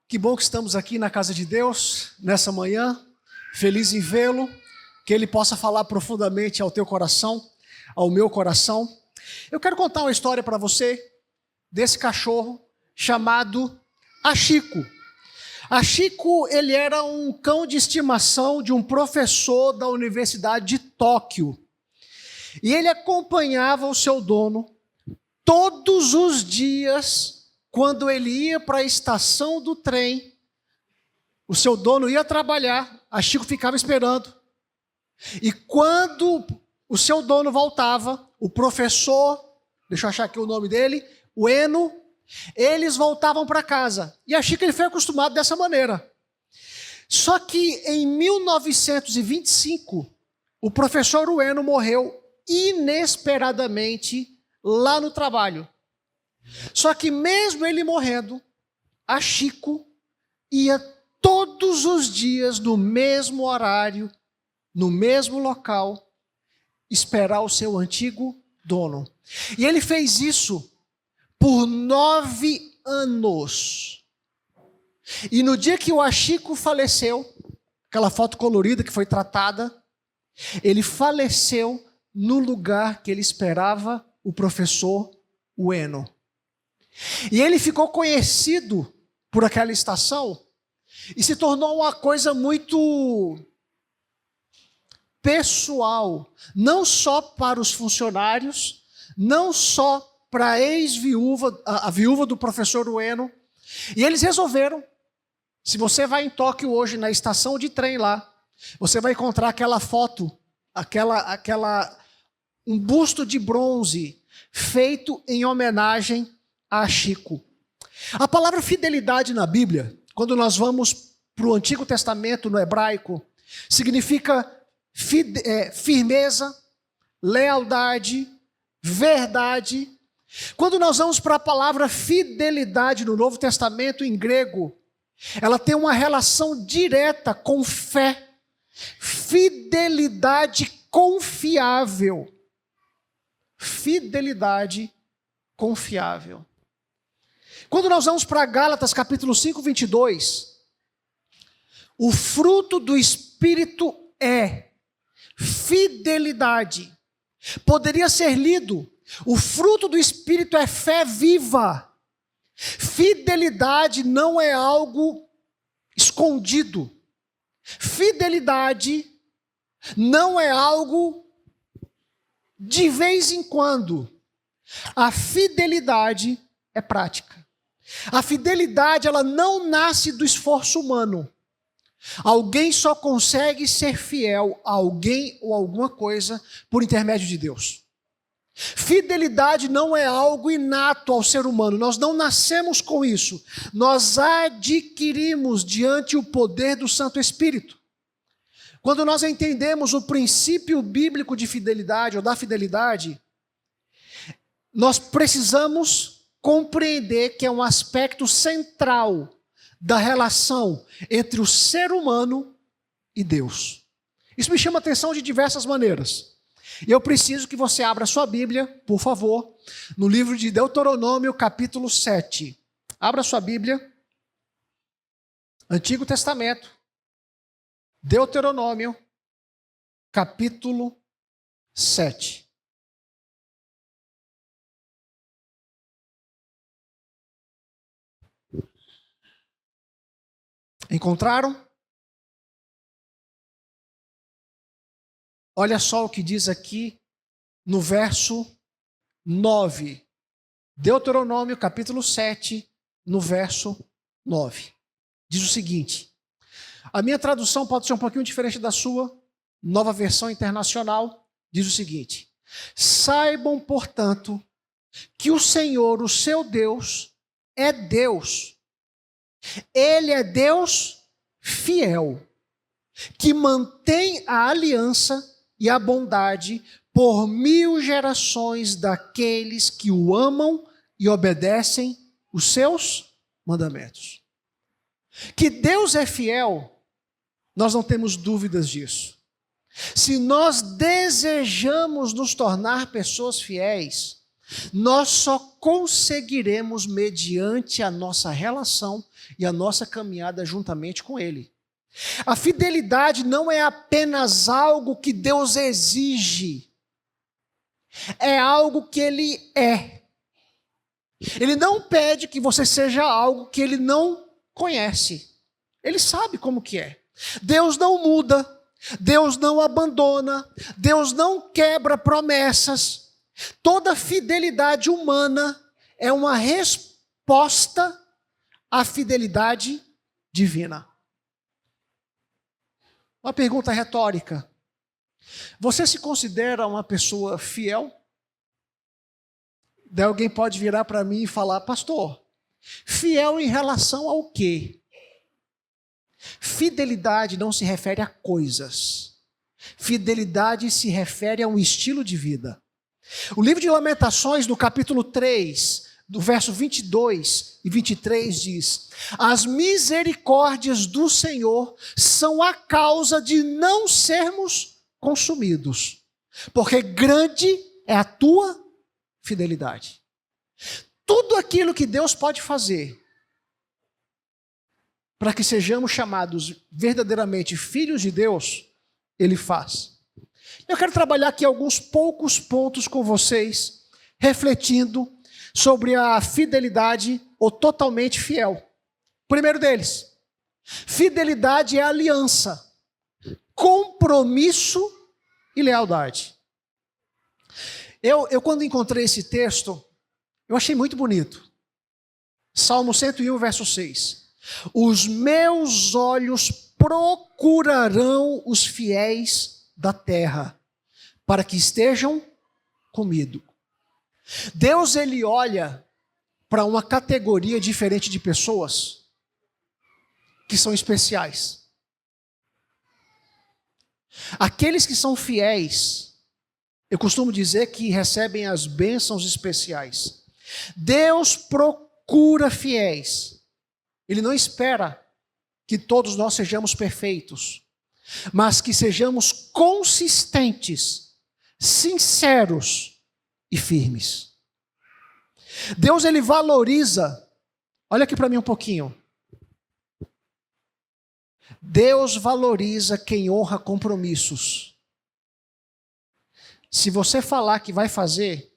Que bom que estamos aqui na casa de Deus, nessa manhã, feliz em vê-lo, que Ele possa falar profundamente ao teu coração, ao meu coração. Eu quero contar uma história para você desse cachorro chamado Hachiko. Hachiko, ele era um cão de estimação de um professor da Universidade de Tóquio. E ele acompanhava o seu dono todos os dias, quando ele ia para a estação do trem. O seu dono ia trabalhar, Hachiko ficava esperando. E quando o seu dono voltava, o professor, deixa eu achar aqui o nome dele, o Eno, eles voltavam para casa. E Hachiko ele foi acostumado dessa maneira. Só que em 1925, o professor Ueno morreu inesperadamente lá no trabalho. Só que mesmo ele morrendo, Hachiko ia todos os dias no mesmo horário, no mesmo local, esperar o seu antigo dono. E ele fez isso por 9 anos. E no dia que o Hachiko faleceu, aquela foto colorida que foi tratada, ele faleceu no lugar que ele esperava o professor Ueno. E ele ficou conhecido por aquela estação e se tornou uma coisa muito pessoal, não só para os funcionários, não só para a ex-viúva, a viúva do professor Ueno. E eles resolveram, se você vai em Tóquio hoje, na estação de trem lá, você vai encontrar aquela foto, um busto de bronze feito em homenagem a Hachiko. A palavra fidelidade na Bíblia, quando nós vamos para o Antigo Testamento, no hebraico, significa firmeza, lealdade, verdade. Quando nós vamos para a palavra fidelidade no Novo Testamento, em grego, ela tem uma relação direta com fé. Fidelidade confiável. Fidelidade confiável. Quando nós vamos para Gálatas capítulo 5, 22, o fruto do Espírito é fidelidade. Poderia ser lido, o fruto do Espírito é fé viva. Fidelidade não é algo escondido. Fidelidade não é algo de vez em quando. A fidelidade é prática. A fidelidade, ela não nasce do esforço humano. Alguém só consegue ser fiel a alguém ou alguma coisa por intermédio de Deus. Fidelidade não é algo inato ao ser humano. Nós não nascemos com isso. Nós adquirimos diante o poder do Santo Espírito. Quando nós entendemos o princípio bíblico de fidelidade ou da fidelidade, nós precisamos compreender que é um aspecto central da relação entre o ser humano e Deus. Isso me chama a atenção de diversas maneiras. E eu preciso que você abra sua Bíblia, por favor, no livro de Deuteronômio, capítulo 7. Abra sua Bíblia, Antigo Testamento, Deuteronômio, capítulo 7. Encontraram? Olha só o que diz aqui no verso 9. Deuteronômio, capítulo 7, no verso 9. Diz o seguinte: a minha tradução pode ser um pouquinho diferente da sua, Nova Versão Internacional, diz o seguinte: saibam, portanto, que o Senhor, o seu Deus, é Deus. Ele é Deus fiel, que mantém a aliança e a bondade por 1000 gerações daqueles que o amam e obedecem os seus mandamentos. Que Deus é fiel, nós não temos dúvidas disso. Se nós desejamos nos tornar pessoas fiéis, nós só conseguiremos mediante a nossa relação e a nossa caminhada juntamente com Ele. A fidelidade não é apenas algo que Deus exige, é algo que Ele é. Ele não pede que você seja algo que Ele não conhece. Ele sabe como que é. Deus não muda, Deus não abandona, Deus não quebra promessas. Toda fidelidade humana é uma resposta à fidelidade divina. Uma pergunta retórica. Você se considera uma pessoa fiel? Daí alguém pode virar para mim e falar: pastor, fiel em relação ao quê? Fidelidade não se refere a coisas. Fidelidade se refere a um estilo de vida. O livro de Lamentações, no capítulo 3, do verso 22 e 23, diz: as misericórdias do Senhor são a causa de não sermos consumidos, porque grande é a tua fidelidade. Tudo aquilo que Deus pode fazer para que sejamos chamados verdadeiramente filhos de Deus, Ele faz. Eu quero trabalhar aqui alguns poucos pontos com vocês, refletindo sobre a fidelidade ou totalmente fiel. O primeiro deles, fidelidade é aliança, compromisso e lealdade. Eu quando encontrei esse texto, eu achei muito bonito. Salmo 101, verso 6. Os meus olhos procurarão os fiéis da terra, para que estejam comigo. Deus, Ele olha para uma categoria diferente de pessoas que são especiais. Aqueles que são fiéis, eu costumo dizer que recebem as bênçãos especiais. Deus procura fiéis. Ele não espera que todos nós sejamos perfeitos, mas que sejamos consistentes, sinceros e firmes. Deus, Ele valoriza, olha aqui para mim um pouquinho. Deus valoriza quem honra compromissos. Se você falar que vai fazer,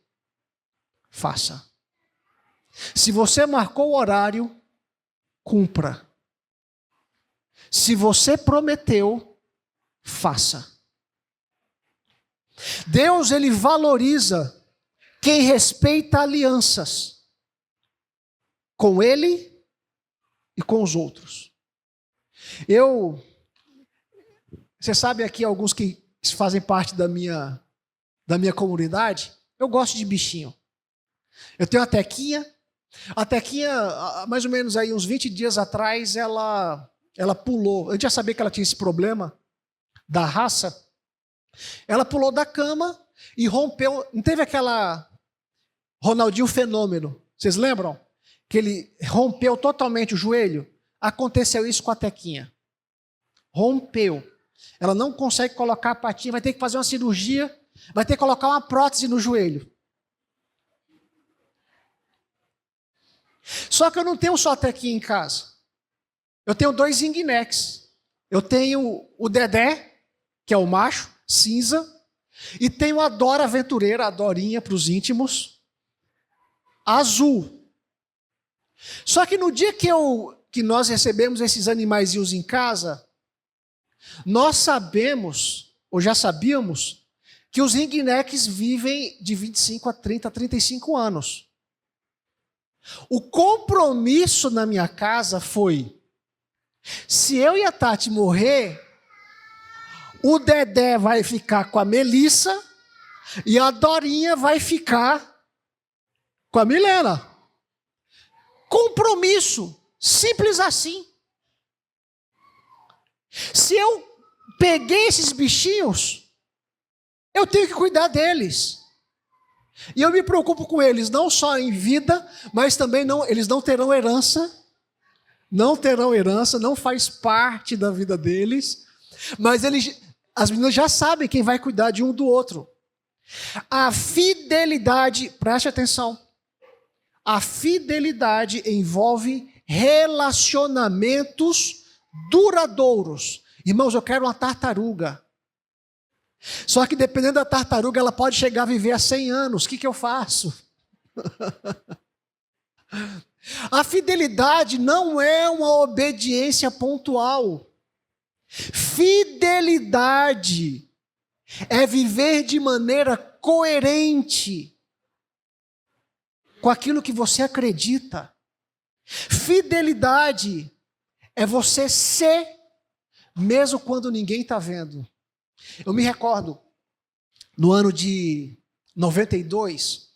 faça. Se você marcou o horário, cumpra. Se você prometeu, faça. Deus, Ele valoriza quem respeita alianças com Ele e com os outros. Você sabe aqui, alguns que fazem parte da minha comunidade, eu gosto de bichinho. Eu tenho a Tequinha. A Tequinha, mais ou menos aí uns 20 dias atrás, ela pulou. Eu já sabia que ela tinha esse problema da raça. Ela pulou da cama e rompeu. Não teve aquela Ronaldinho Fenômeno? Vocês lembram? Que ele rompeu totalmente o joelho? Aconteceu isso com a Tequinha. Rompeu. Ela não consegue colocar a patinha, vai ter que fazer uma cirurgia, vai ter que colocar uma prótese no joelho. Só que eu não tenho só a Tequinha em casa. Eu tenho 2 ringnex. Eu tenho o Dedé, que é o macho, cinza, e tenho a Dora aventureira, a Dorinha para os íntimos, azul. Só que no dia que nós recebemos esses animaizinhos em casa, nós sabemos, ou já sabíamos, que os ringnex vivem de 25 a 30, 35 anos. O compromisso na minha casa foi: se eu e a Tati morrer, o Dedé vai ficar com a Melissa e a Dorinha vai ficar com a Milena. Compromisso, simples assim. Se eu peguei esses bichinhos, eu tenho que cuidar deles. E eu me preocupo com eles, não só em vida, mas também eles não terão herança. Não terão herança, não faz parte da vida deles. Mas as meninas já sabem quem vai cuidar de um do outro. A fidelidade, preste atenção, a fidelidade envolve relacionamentos duradouros. Irmãos, eu quero uma tartaruga. Só que dependendo da tartaruga, ela pode chegar a viver há 100 anos. O que eu faço? A fidelidade não é uma obediência pontual. Fidelidade é viver de maneira coerente com aquilo que você acredita. Fidelidade é você ser, mesmo quando ninguém está vendo. Eu me recordo, no ano de 92,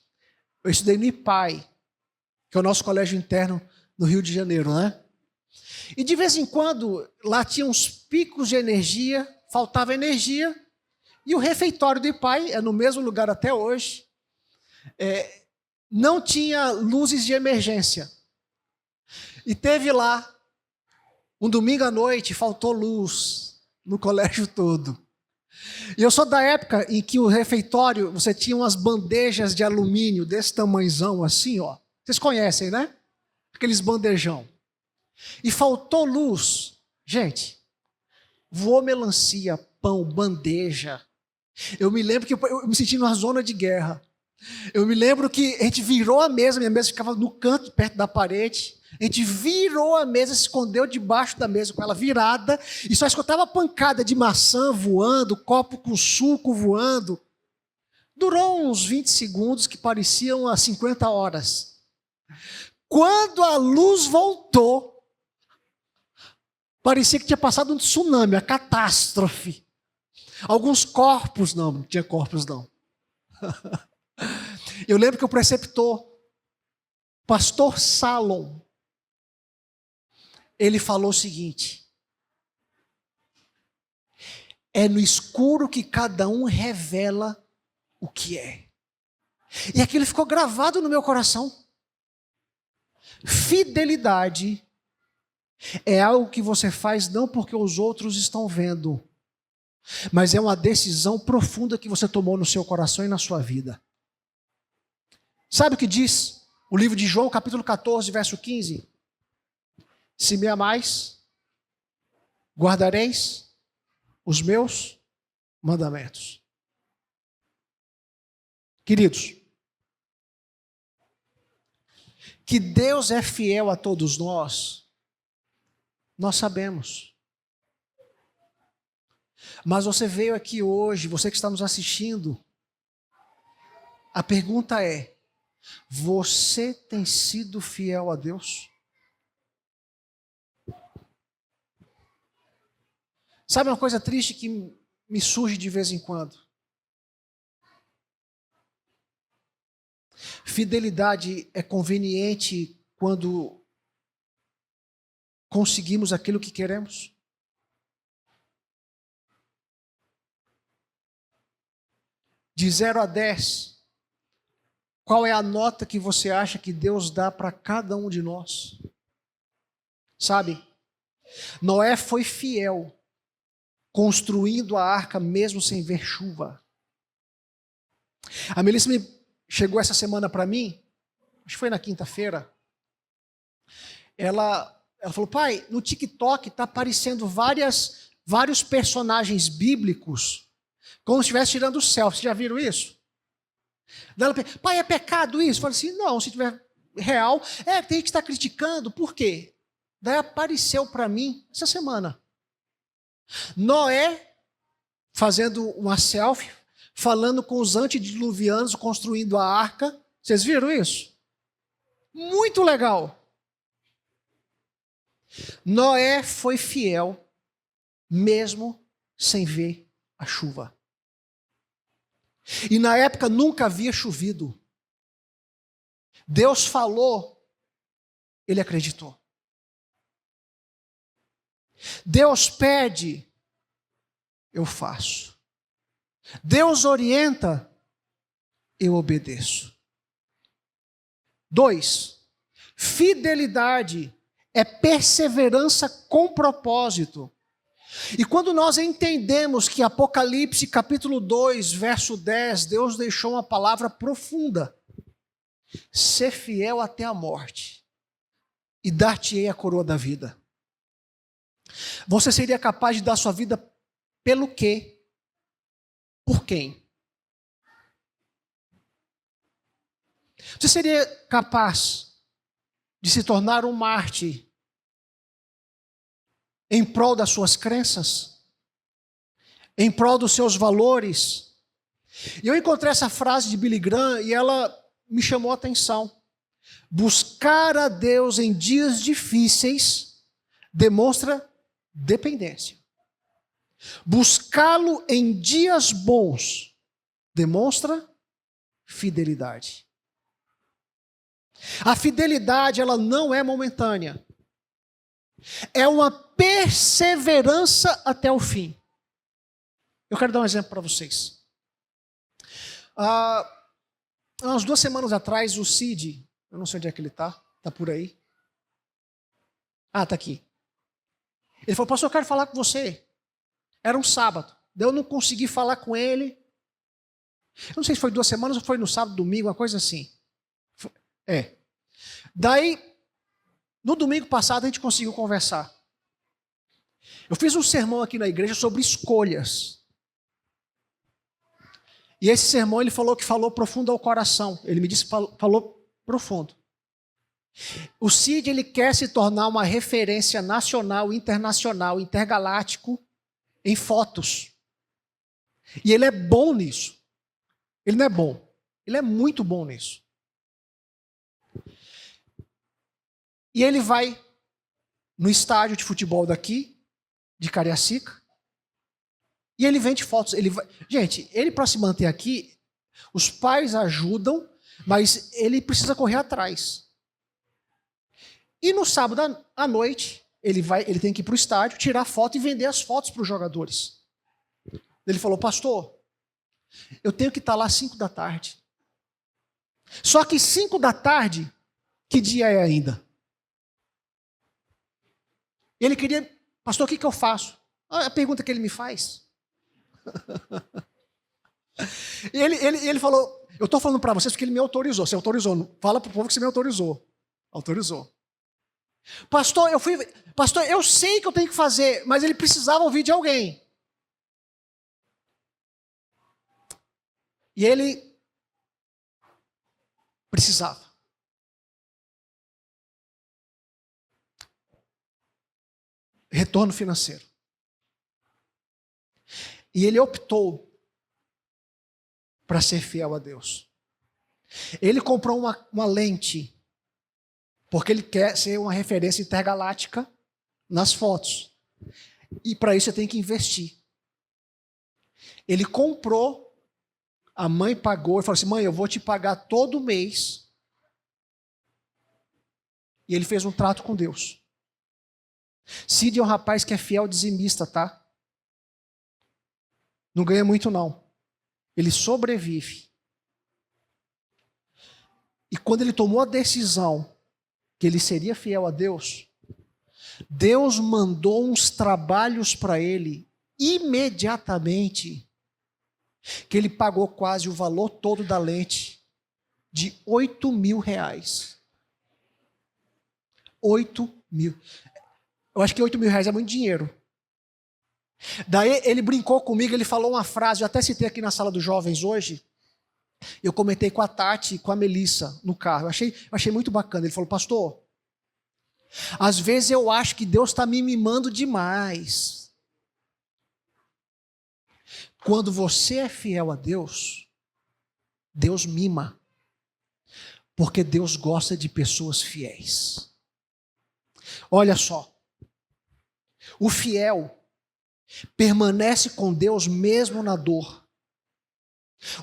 eu estudei no IPAI, que é o nosso colégio interno no Rio de Janeiro, né? E de vez em quando, lá tinha uns picos de energia, faltava energia, e o refeitório do IPAI, é no mesmo lugar até hoje, não tinha luzes de emergência. E teve lá, um domingo à noite, faltou luz no colégio todo. E eu sou da época em que o refeitório, você tinha umas bandejas de alumínio desse tamanhozão assim, ó. Vocês conhecem, né? Aqueles bandejão. E faltou luz. Gente, voou melancia, pão, bandeja. Eu me lembro que eu me senti numa zona de guerra. Eu me lembro que a gente virou a mesa, minha mesa ficava no canto, perto da parede. A gente virou a mesa, se escondeu debaixo da mesa com ela virada e só escutava pancada de maçã voando, copo com suco voando. Durou uns 20 segundos que pareciam as 50 horas. Quando a luz voltou, parecia que tinha passado um tsunami, a catástrofe. Alguns corpos, não tinha corpos não. Eu lembro que o preceptor, pastor Salom, ele falou o seguinte: é no escuro que cada um revela o que é. E aquilo ficou gravado no meu coração. Fidelidade é algo que você faz não porque os outros estão vendo, mas é uma decisão profunda que você tomou no seu coração e na sua vida. Sabe o que diz o livro de João, capítulo 14, verso 15? Se me amais, guardareis os meus mandamentos. Queridos, que Deus é fiel a todos nós sabemos. Mas você veio aqui hoje, você que está nos assistindo, a pergunta é: você tem sido fiel a Deus? Sabe uma coisa triste que me surge de vez em quando? Fidelidade é conveniente quando conseguimos aquilo que queremos? De 0 a 10, qual é a nota que você acha que Deus dá para cada um de nós? Sabe, Noé foi fiel, construindo a arca mesmo sem ver chuva. A Melissa chegou essa semana para mim, acho que foi na quinta-feira. Ela falou: pai, no TikTok está aparecendo vários personagens bíblicos como se estivesse tirando selfie. Vocês já viram isso? Ela, pai, é pecado isso? Eu falei assim: não, se tiver real, tem gente que está criticando. Por quê? Daí apareceu para mim essa semana Noé fazendo uma selfie, falando com os antediluvianos, construindo a arca. Vocês viram isso? Muito legal. Noé foi fiel, mesmo sem ver a chuva. E na época nunca havia chovido. Deus falou, ele acreditou. Deus pede, eu faço. Deus orienta, eu obedeço. 2, fidelidade é perseverança com propósito. E quando nós entendemos que Apocalipse capítulo 2, verso 10, Deus deixou uma palavra profunda: ser fiel até a morte, e dar-te-ei a coroa da vida. Você seria capaz de dar sua vida pelo quê? Por quem? Você seria capaz de se tornar um mártir em prol das suas crenças? Em prol dos seus valores? E eu encontrei essa frase de Billy Graham e ela me chamou a atenção. Buscar a Deus em dias difíceis demonstra dependência. Buscá-lo em dias bons demonstra fidelidade. A fidelidade, ela não é momentânea. É uma perseverança até o fim. Eu quero dar um exemplo para vocês. Umas 2 semanas atrás, o Cid, eu não sei onde é que ele está por aí. Está aqui. Ele falou: pastor, eu quero falar com você. Era um sábado, daí eu não consegui falar com ele. Eu não sei se foi 2 semanas ou foi no sábado, domingo, uma coisa assim. Daí, no domingo passado, a gente conseguiu conversar. Eu fiz um sermão aqui na igreja sobre escolhas. E esse sermão ele falou que falou profundo ao coração. Ele me disse que falou profundo. O Cid, ele quer se tornar uma referência nacional, internacional, intergaláctico em fotos. E ele é bom nisso. Ele não é bom. Ele é muito bom nisso. E ele vai no estádio de futebol daqui, de Cariacica, e ele vende fotos. Gente, ele para se manter aqui, os pais ajudam, mas ele precisa correr atrás. E no sábado à noite, ele tem que ir para o estádio, tirar foto e vender as fotos para os jogadores. Ele falou: pastor, eu tenho que estar lá às 5 da tarde. Só que 5 da tarde, que dia é ainda? Ele queria: pastor, o que eu faço? A pergunta que ele me faz. ele falou: eu estou falando para vocês porque ele me autorizou. Você autorizou, fala para o povo que você me autorizou. Autorizou. Pastor, eu sei que eu tenho que fazer, mas ele precisava ouvir de alguém. E ele precisava. Retorno financeiro. E ele optou para ser fiel a Deus. Ele comprou uma lente, porque ele quer ser uma referência intergaláctica nas fotos. E para isso você tem que investir. Ele comprou, a mãe pagou, e falou assim: mãe, eu vou te pagar todo mês. E ele fez um trato com Deus. Cid é um rapaz que é fiel dizimista, tá? Não ganha muito não. Ele sobrevive. E quando ele tomou a decisão que ele seria fiel a Deus, Deus mandou uns trabalhos para ele imediatamente, que ele pagou quase o valor todo da lente, de R$8.000. 8.000. Eu acho que R$8.000 é muito dinheiro. Daí ele brincou comigo, ele falou uma frase, eu até citei aqui na sala dos jovens hoje. Eu comentei com a Tati e com a Melissa no carro. Eu achei muito bacana. Ele falou: pastor, às vezes eu acho que Deus está me mimando demais. Quando você é fiel a Deus, Deus mima. Porque Deus gosta de pessoas fiéis. Olha só. O fiel permanece com Deus mesmo na dor.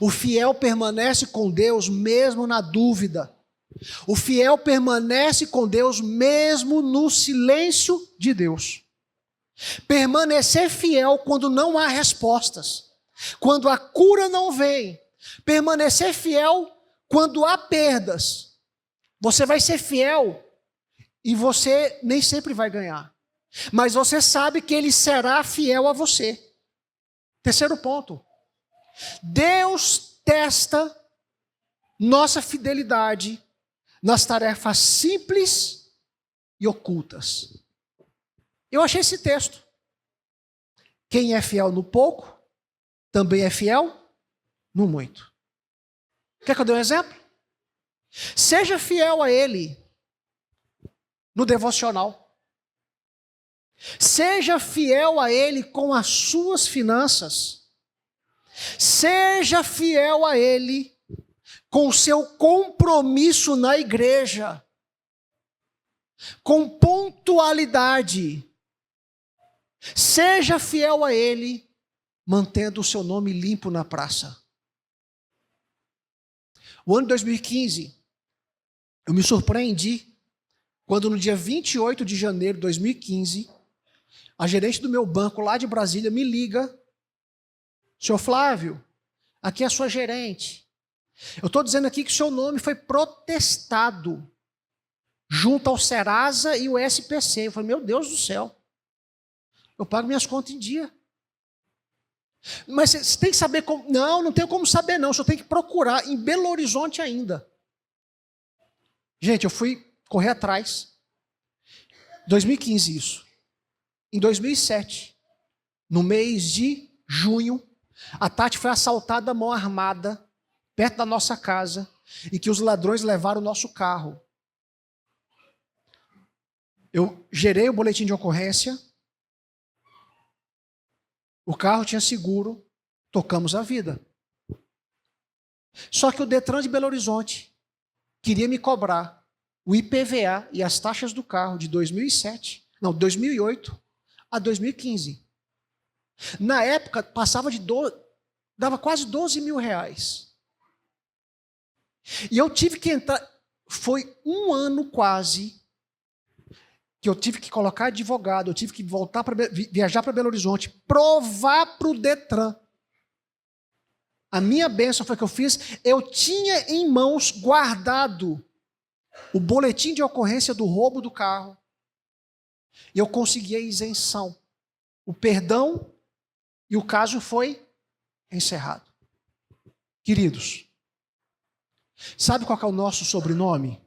O fiel permanece com Deus mesmo na dúvida. O fiel permanece com Deus mesmo no silêncio de Deus. Permanecer fiel quando não há respostas, quando a cura não vem. Permanecer fiel quando há perdas. Você vai ser fiel e você nem sempre vai ganhar. mas você sabe que Ele será fiel a você. Terceiro ponto. Deus testa nossa fidelidade nas tarefas simples e ocultas. Eu achei esse texto. Quem é fiel no pouco, também é fiel no muito. Quer que eu dê um exemplo? Seja fiel a Ele no devocional. Seja fiel a Ele com as suas finanças. Seja fiel a Ele com o seu compromisso na igreja. Com pontualidade. Seja fiel a Ele, mantendo o seu nome limpo na praça. O ano de 2015, eu me surpreendi quando no dia 28 de janeiro de 2015, a gerente do meu banco lá de Brasília me liga. Senhor Flávio, aqui é a sua gerente. Eu estou dizendo aqui que o seu nome foi protestado junto ao Serasa e o SPC. Eu falei, meu Deus do céu. Eu pago minhas contas em dia. Mas você tem que saber como... Não tenho como saber não. Só tem que procurar em Belo Horizonte ainda. Gente, eu fui correr atrás. 2015 isso. Em 2007, no mês de junho, a Tati foi assaltada à mão armada, perto da nossa casa, e que os ladrões levaram o nosso carro. Eu gerei o boletim de ocorrência, o carro tinha seguro, tocamos a vida. Só que o Detran de Belo Horizonte queria me cobrar o IPVA e as taxas do carro de 2008 a 2015. Na época, dava quase 12 mil reais. E eu tive que entrar, foi um ano quase, que eu tive que colocar advogado, eu tive que viajar para Belo Horizonte, provar para o Detran. A minha bênção foi que eu fiz, eu tinha em mãos guardado o boletim de ocorrência do roubo do carro. E eu consegui a isenção, o perdão, e o caso foi encerrado. Queridos, sabe qual que é o nosso sobrenome?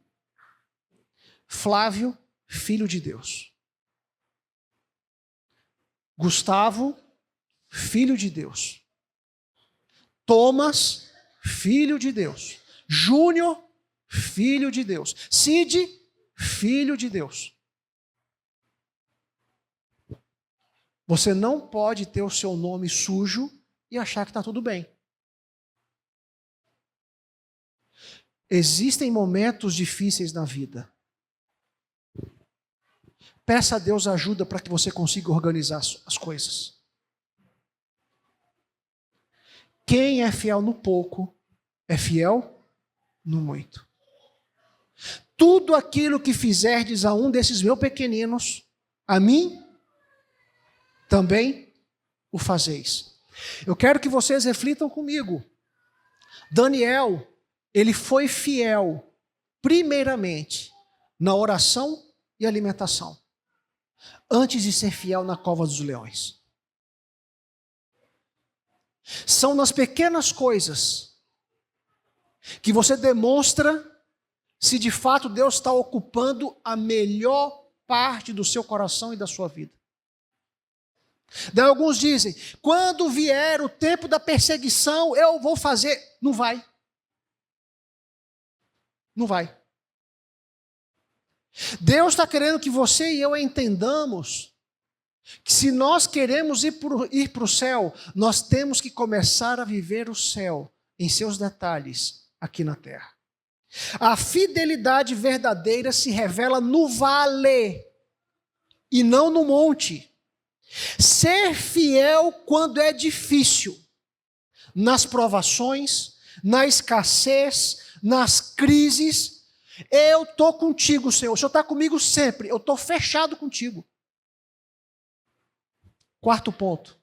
Flávio, filho de Deus. Gustavo, filho de Deus. Thomas, filho de Deus. Júnior, filho de Deus. Cid, filho de Deus. Você não pode ter o seu nome sujo e achar que está tudo bem. Existem momentos difíceis na vida. Peça a Deus ajuda para que você consiga organizar as coisas. Quem é fiel no pouco, é fiel no muito. Tudo aquilo que fizerdes a um desses meus pequeninos, a mim, também o fazeis. Eu quero que vocês reflitam comigo. Daniel, ele foi fiel, primeiramente, na oração e alimentação, antes de ser fiel na cova dos leões. São nas pequenas coisas que você demonstra se de fato Deus está ocupando a melhor parte do seu coração e da sua vida. Daí alguns dizem, quando vier o tempo da perseguição, eu vou fazer. Não vai. Não vai. Deus está querendo que você e eu entendamos que se nós queremos ir para o céu, nós temos que começar a viver o céu em seus detalhes aqui na terra. A fidelidade verdadeira se revela no vale e não no monte. Ser fiel quando é difícil, nas provações, na escassez, nas crises. Eu estou contigo, Senhor. O Senhor está comigo sempre. Eu estou fechado contigo. Quarto ponto.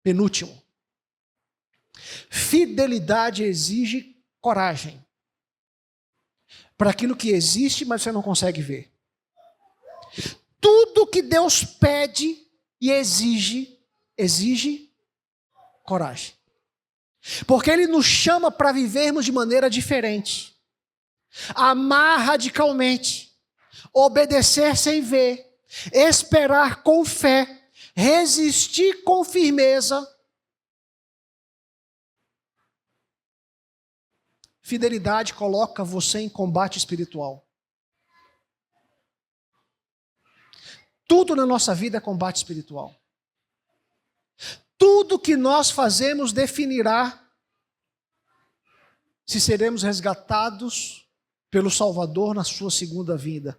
Penúltimo. Fidelidade exige coragem. Para aquilo que existe, mas você não consegue ver. Tudo que Deus pede e exige coragem. Porque Ele nos chama para vivermos de maneira diferente. Amar radicalmente, obedecer sem ver, esperar com fé, resistir com firmeza. Fidelidade coloca você em combate espiritual. Tudo na nossa vida é combate espiritual. Tudo que nós fazemos definirá se seremos resgatados pelo Salvador na sua segunda vinda.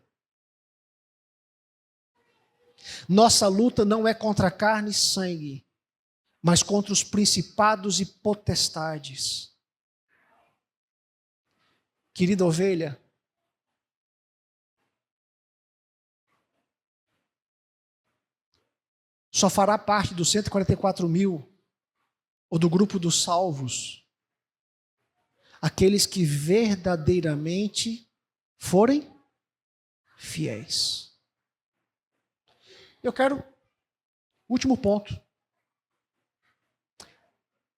Nossa luta não é contra carne e sangue, mas contra os principados e potestades. Querida ovelha, só fará parte dos 144.000 ou do grupo dos salvos aqueles que verdadeiramente forem fiéis. Eu quero, último ponto,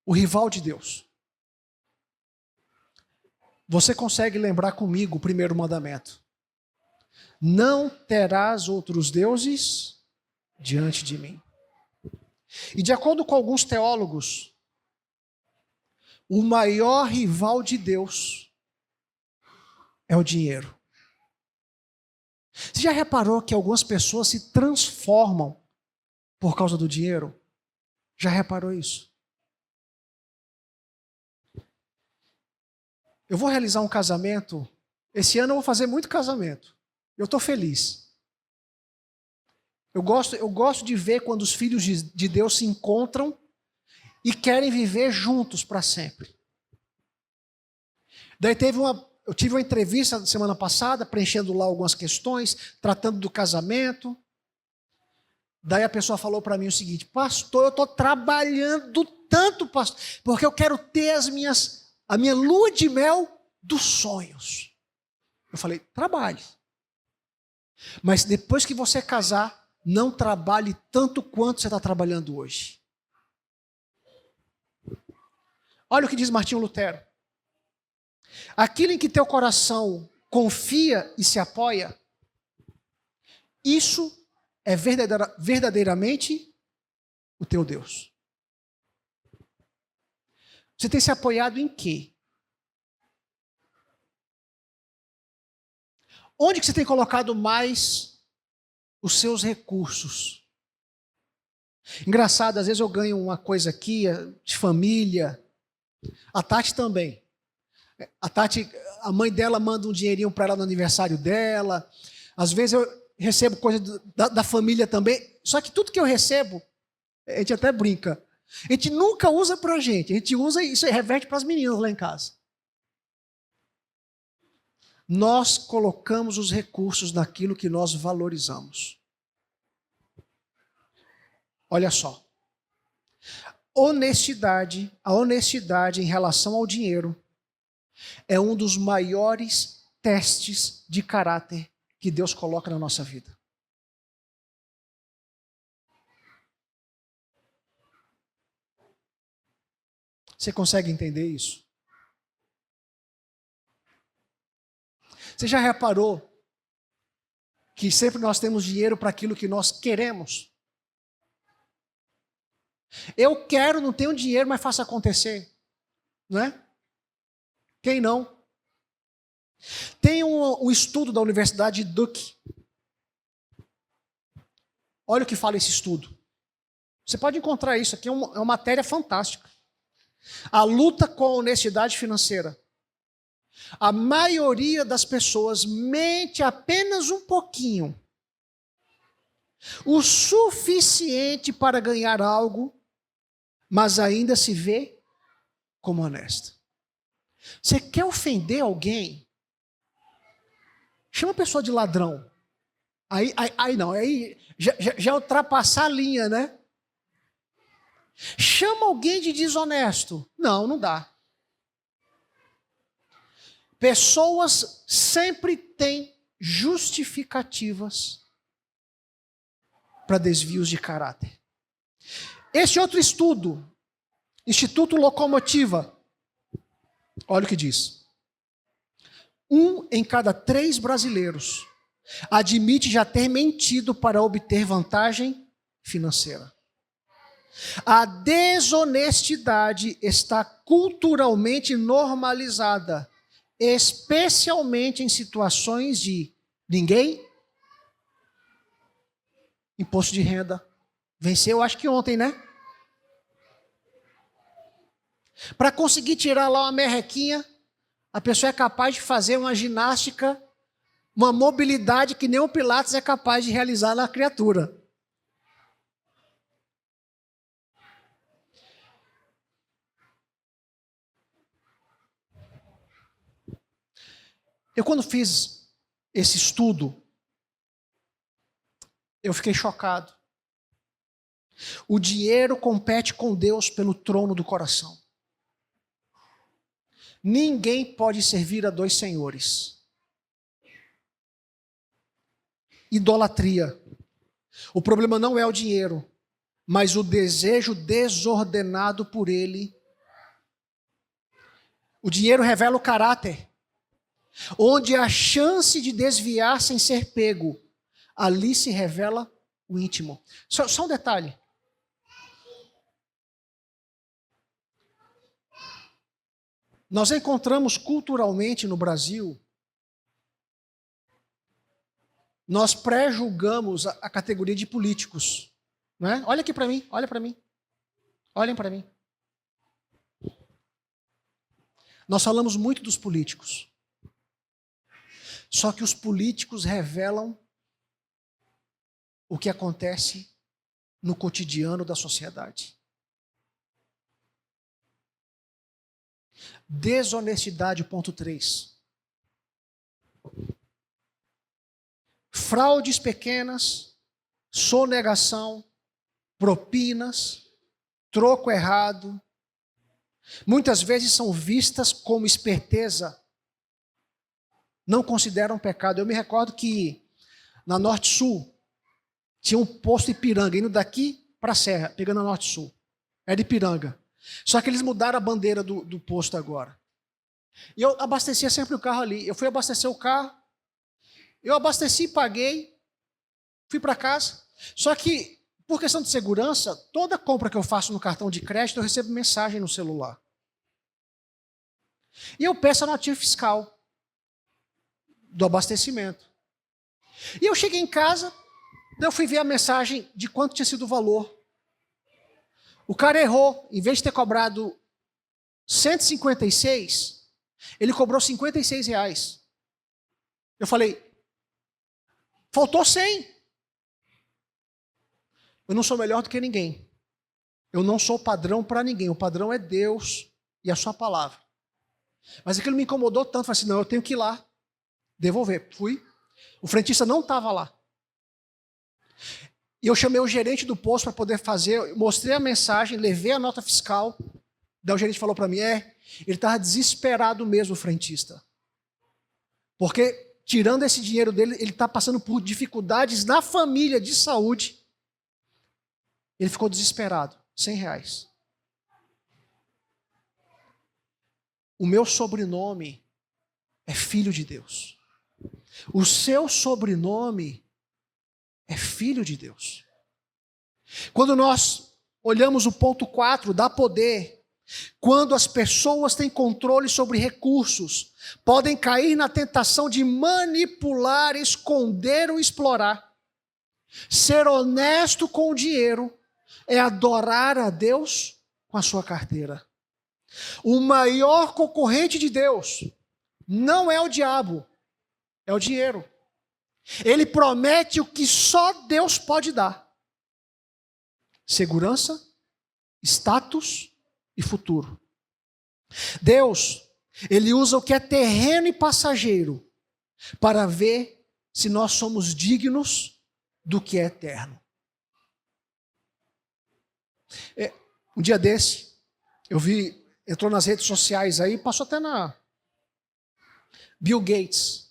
o rival de Deus. Você consegue lembrar comigo o primeiro mandamento? Não terás outros deuses diante de mim. E de acordo com alguns teólogos, o maior rival de Deus é o dinheiro. Você já reparou que algumas pessoas se transformam por causa do dinheiro? Já reparou isso? Eu vou realizar um casamento. Esse ano eu vou fazer muito casamento. Eu estou feliz. Eu gosto de ver quando os filhos de Deus se encontram e querem viver juntos para sempre. Daí eu tive uma entrevista semana passada, preenchendo lá algumas questões, tratando do casamento. Daí a pessoa falou para mim o seguinte: pastor, eu estou trabalhando tanto, pastor, porque eu quero ter a minha lua de mel dos sonhos. Eu falei, trabalhe. Mas depois que você casar, não trabalhe tanto quanto você está trabalhando hoje. Olha o que diz Martinho Lutero. Aquilo em que teu coração confia e se apoia, isso é verdadeiramente o teu Deus. Você tem se apoiado em quê? Onde que você tem colocado mais os seus recursos? Engraçado, às vezes eu ganho uma coisa aqui, de família. A Tati também. A Tati, a mãe dela manda um dinheirinho para ela no aniversário dela. Às vezes eu recebo coisa da família também. Só que tudo que eu recebo, a gente até brinca. A gente nunca usa para a gente usa isso e reverte para as meninas lá em casa. Nós colocamos os recursos naquilo que nós valorizamos. Olha só. A honestidade em relação ao dinheiro é um dos maiores testes de caráter que Deus coloca na nossa vida. Você consegue entender isso? Você já reparou que sempre nós temos dinheiro para aquilo que nós queremos? Eu quero, não tenho dinheiro, mas faço acontecer. Não é? Quem não? Tem um estudo da Universidade de Duke. Olha o que fala esse estudo. Você pode encontrar isso aqui, é uma matéria fantástica. A luta com a honestidade financeira. A maioria das pessoas mente apenas um pouquinho. O suficiente para ganhar algo, mas ainda se vê como honesta. Você quer ofender alguém? Chama a pessoa de ladrão. Aí não, aí já ultrapassar a linha, né? Chama alguém de desonesto. Não dá. Pessoas sempre têm justificativas para desvios de caráter. Este outro estudo, Instituto Locomotiva, olha o que diz. 1 em cada 3 brasileiros admite já ter mentido para obter vantagem financeira. A desonestidade está culturalmente normalizada, especialmente em situações de ninguém. Imposto de renda. Venceu, acho que ontem, né? Para conseguir tirar lá uma merrequinha, a pessoa é capaz de fazer uma ginástica, uma mobilidade que nem o Pilates é capaz de realizar na criatura. Eu, quando fiz esse estudo, eu fiquei chocado. O dinheiro compete com Deus pelo trono do coração. Ninguém pode servir a 2 senhores. Idolatria. O problema não é o dinheiro, mas o desejo desordenado por ele. O dinheiro revela o caráter. Onde há chance de desviar sem ser pego, ali se revela o íntimo. Só um detalhe. Nós encontramos culturalmente no Brasil, nós pré-julgamos a categoria de políticos. Não é? Olha aqui para mim, olha para mim. Olhem para mim. Nós falamos muito dos políticos. Só que os políticos revelam o que acontece no cotidiano da sociedade. Desonestidade, ponto 3. Fraudes pequenas, sonegação, propinas, troco errado, muitas vezes são vistas como esperteza, não consideram pecado. Eu me recordo que na Norte-Sul tinha um posto Ipiranga, indo daqui para a Serra, pegando a Norte-Sul. Era Ipiranga. Só que eles mudaram a bandeira do posto agora. E eu abastecia sempre o carro ali. Eu fui abastecer o carro, eu abasteci, paguei, fui para casa. Só que, por questão de segurança, toda compra que eu faço no cartão de crédito, eu recebo mensagem no celular. E eu peço a notinha fiscal do abastecimento. E eu cheguei em casa, eu fui ver a mensagem de quanto tinha sido o valor. O cara errou, em vez de ter cobrado 156, ele cobrou R$56. Eu falei, faltou 100. Eu não sou melhor do que ninguém. Eu não sou padrão para ninguém. O padrão é Deus e a sua palavra. Mas aquilo me incomodou tanto, falei assim, não, eu tenho que ir lá devolver. Fui. O frentista não estava lá. E eu chamei o gerente do posto para poder fazer, mostrei a mensagem, levei a nota fiscal. Daí o gerente falou para mim, ele estava desesperado mesmo, o frentista. Porque, tirando esse dinheiro dele, ele está passando por dificuldades na família de saúde. Ele ficou desesperado, R$100. O meu sobrenome é filho de Deus. O seu sobrenome é filho de Deus. Quando nós olhamos o ponto 4, dá poder. Quando as pessoas têm controle sobre recursos, podem cair na tentação de manipular, esconder ou explorar. Ser honesto com o dinheiro é adorar a Deus com a sua carteira. O maior concorrente de Deus não é o diabo, é o dinheiro. Ele promete o que só Deus pode dar: segurança, status e futuro. Deus, ele usa o que é terreno e passageiro para ver se nós somos dignos do que é eterno. Um dia desse, eu vi, entrou nas redes sociais aí, passou até na Bill Gates.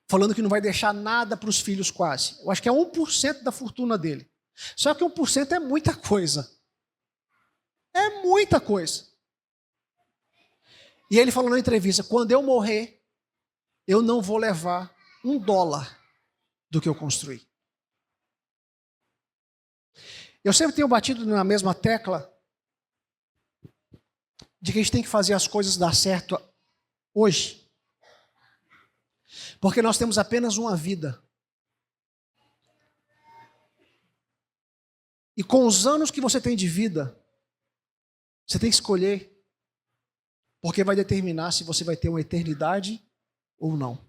falando que não vai deixar nada para os filhos quase. Eu acho que é 1% da fortuna dele. Só que 1% é muita coisa. É muita coisa. E ele falou na entrevista, quando eu morrer, eu não vou levar $1 do que eu construí. Eu sempre tenho batido na mesma tecla de que a gente tem que fazer as coisas dar certo hoje. Porque nós temos apenas uma vida. E com os anos que você tem de vida, você tem que escolher, porque vai determinar se você vai ter uma eternidade ou não.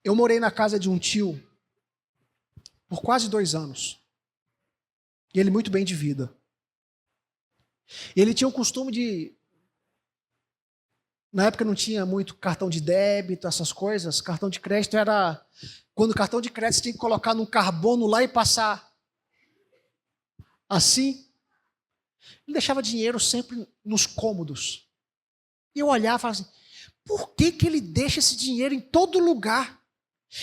Eu morei na casa de um tio por quase 2 anos. E ele muito bem de vida. E ele tinha o costume de... Na época não tinha muito cartão de débito, essas coisas. Cartão de crédito era... Quando o cartão de crédito você tinha que colocar num carbono lá e passar. Assim. Ele deixava dinheiro sempre nos cômodos. E eu olhava e falava assim, por que ele deixa esse dinheiro em todo lugar?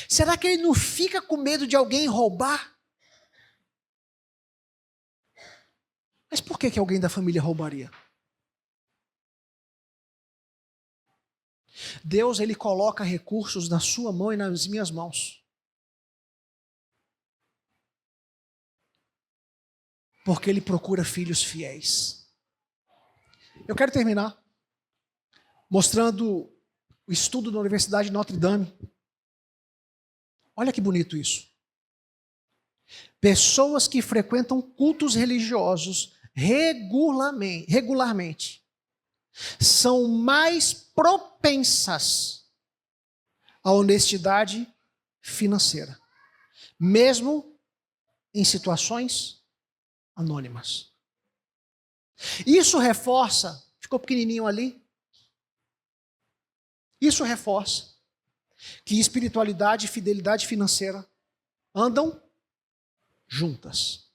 Será que ele não fica com medo de alguém roubar? Mas por que alguém da família roubaria? Deus, ele coloca recursos na sua mão e nas minhas mãos. Porque ele procura filhos fiéis. Eu quero terminar mostrando o estudo da Universidade de Notre Dame. Olha que bonito isso. Pessoas que frequentam cultos religiosos regularmente são mais propensas à honestidade financeira, mesmo em situações anônimas. Isso reforça, ficou pequenininho ali, isso reforça que espiritualidade e fidelidade financeira andam juntas.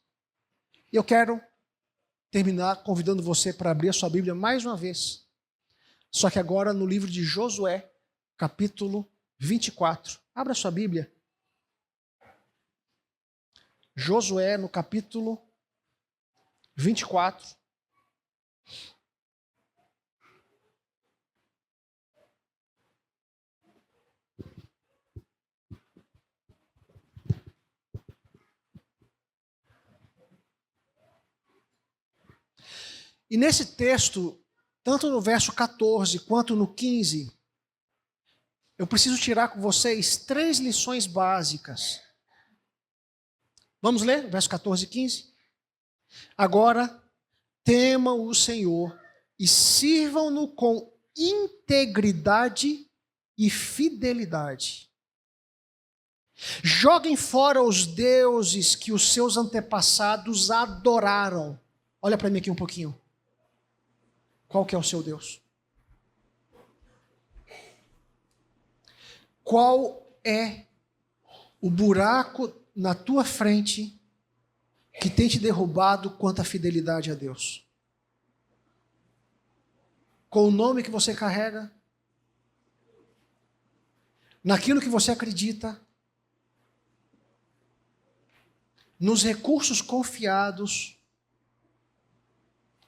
E eu quero terminar convidando você para abrir a sua Bíblia mais uma vez. Só que agora no livro de Josué, capítulo 24. Abra a sua Bíblia. Josué, no capítulo 24. E nesse texto, tanto no verso 14 quanto no 15, eu preciso tirar com vocês 3 lições básicas. Vamos ler, verso 14 e 15? Agora, temam o Senhor e sirvam-no com integridade e fidelidade. Joguem fora os deuses que os seus antepassados adoraram. Olha para mim aqui um pouquinho. Qual que é o seu Deus? Qual é o buraco na tua frente que tem te derrubado quanto à fidelidade a Deus? Com o nome que você carrega? Naquilo que você acredita? Nos recursos confiados?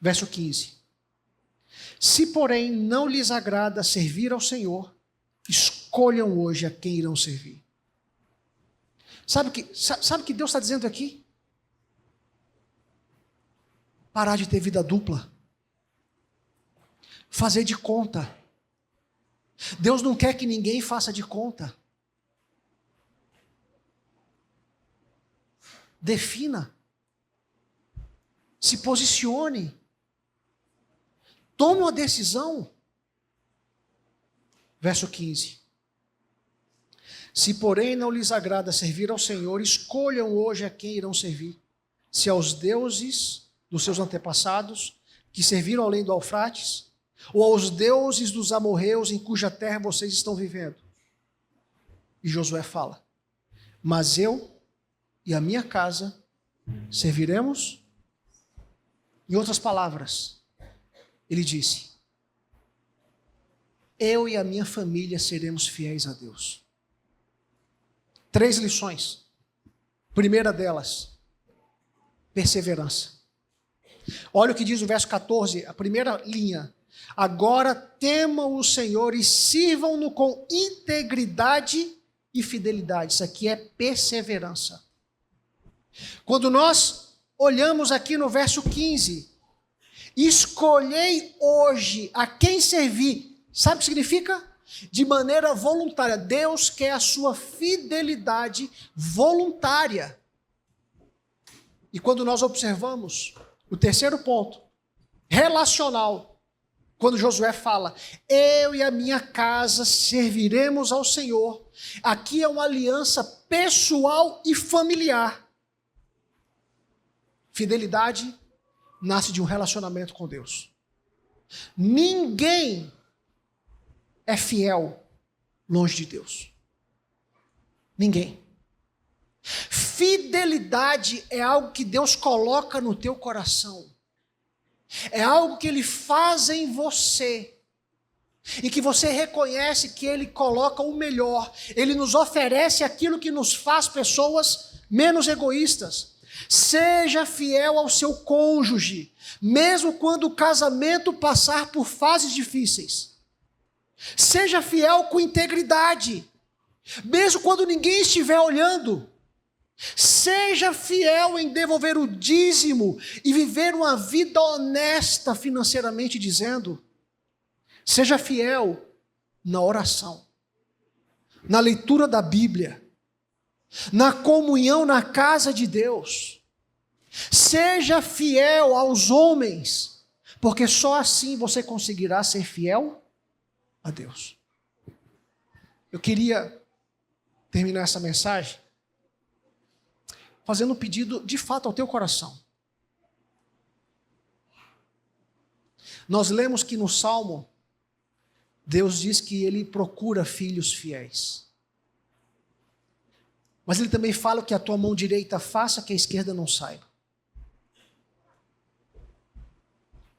Verso 15. Se, porém, não lhes agrada servir ao Senhor, escolham hoje a quem irão servir. Sabe o que Deus está dizendo aqui? Parar de ter vida dupla. Fazer de conta. Deus não quer que ninguém faça de conta. Defina. Se posicione. Tome uma decisão. Verso 15. Se, porém, não lhes agrada servir ao Senhor, escolham hoje a quem irão servir. Se aos deuses dos seus antepassados, que serviram além do Eufrates, ou aos deuses dos amorreus em cuja terra vocês estão vivendo. E Josué fala, mas eu e a minha casa serviremos. Em outras palavras, ele disse, eu e a minha família seremos fiéis a Deus. 3 lições. Primeira delas, perseverança. Olha o que diz o verso 14, a primeira linha. Agora temam o Senhor e sirvam-no com integridade e fidelidade. Isso aqui é perseverança. Quando nós olhamos aqui no verso 15, escolhei hoje a quem servir. Sabe o que significa? De maneira voluntária. Deus quer a sua fidelidade voluntária. E quando nós observamos o terceiro ponto, relacional, quando Josué fala, eu e a minha casa serviremos ao Senhor, aqui é uma aliança pessoal e familiar. Fidelidade nasce de um relacionamento com Deus. Ninguém é fiel longe de Deus. Ninguém. Fidelidade é algo que Deus coloca no teu coração. É algo que Ele faz em você. E que você reconhece que Ele coloca o melhor. Ele nos oferece aquilo que nos faz pessoas menos egoístas. Seja fiel ao seu cônjuge, mesmo quando o casamento passar por fases difíceis. Seja fiel com integridade, mesmo quando ninguém estiver olhando. Seja fiel em devolver o dízimo e viver uma vida honesta financeiramente dizendo. Seja fiel na oração, na leitura da Bíblia, na comunhão na casa de Deus. Seja fiel aos homens, porque só assim você conseguirá ser fiel a Deus. Eu queria terminar essa mensagem fazendo um pedido de fato ao teu coração. Nós lemos que no Salmo, Deus diz que Ele procura filhos fiéis. Mas Ele também fala que a tua mão direita faça que a esquerda não saiba.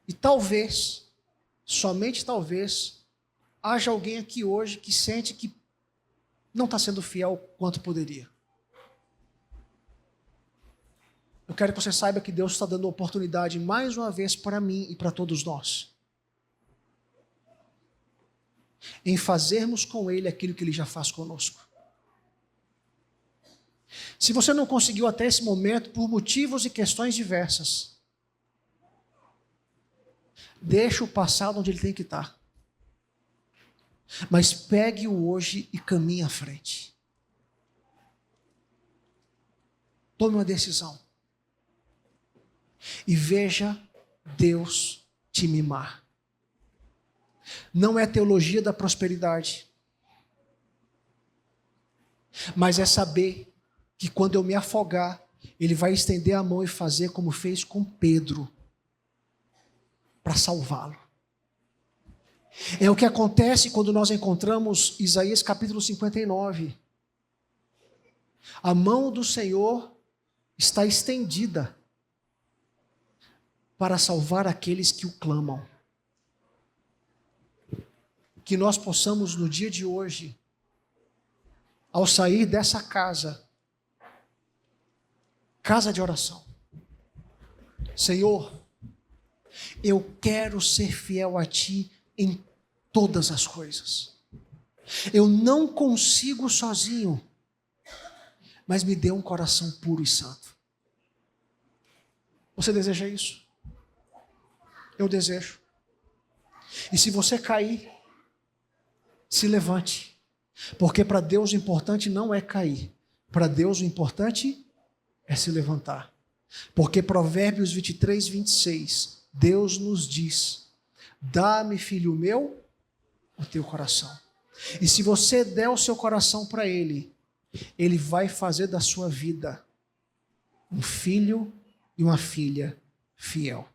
E talvez, somente talvez, haja alguém aqui hoje que sente que não está sendo fiel quanto poderia. Eu quero que você saiba que Deus está dando oportunidade mais uma vez para mim e para todos nós. Em fazermos com Ele aquilo que Ele já faz conosco. Se você não conseguiu até esse momento, por motivos e questões diversas, deixa o passado onde ele tem que estar. Mas pegue o hoje e caminhe à frente. Tome uma decisão. E veja Deus te mimar. Não é teologia da prosperidade, mas é saber que quando eu me afogar, Ele vai estender a mão e fazer como fez com Pedro, para salvá-lo. É o que acontece quando nós encontramos Isaías capítulo 59. A mão do Senhor está estendida para salvar aqueles que o clamam. Que nós possamos no dia de hoje, ao sair dessa casa de oração, Senhor, eu quero ser fiel a Ti em todas as coisas. Eu não consigo sozinho, mas me dê um coração puro e santo. Você deseja isso? Eu desejo. E se você cair, se levante. Porque para Deus o importante não é cair. Para Deus o importante é se levantar. Porque Provérbios 23, 26, Deus nos diz: dá-me, filho meu, o teu coração. E se você der o seu coração para Ele, Ele vai fazer da sua vida um filho e uma filha fiel.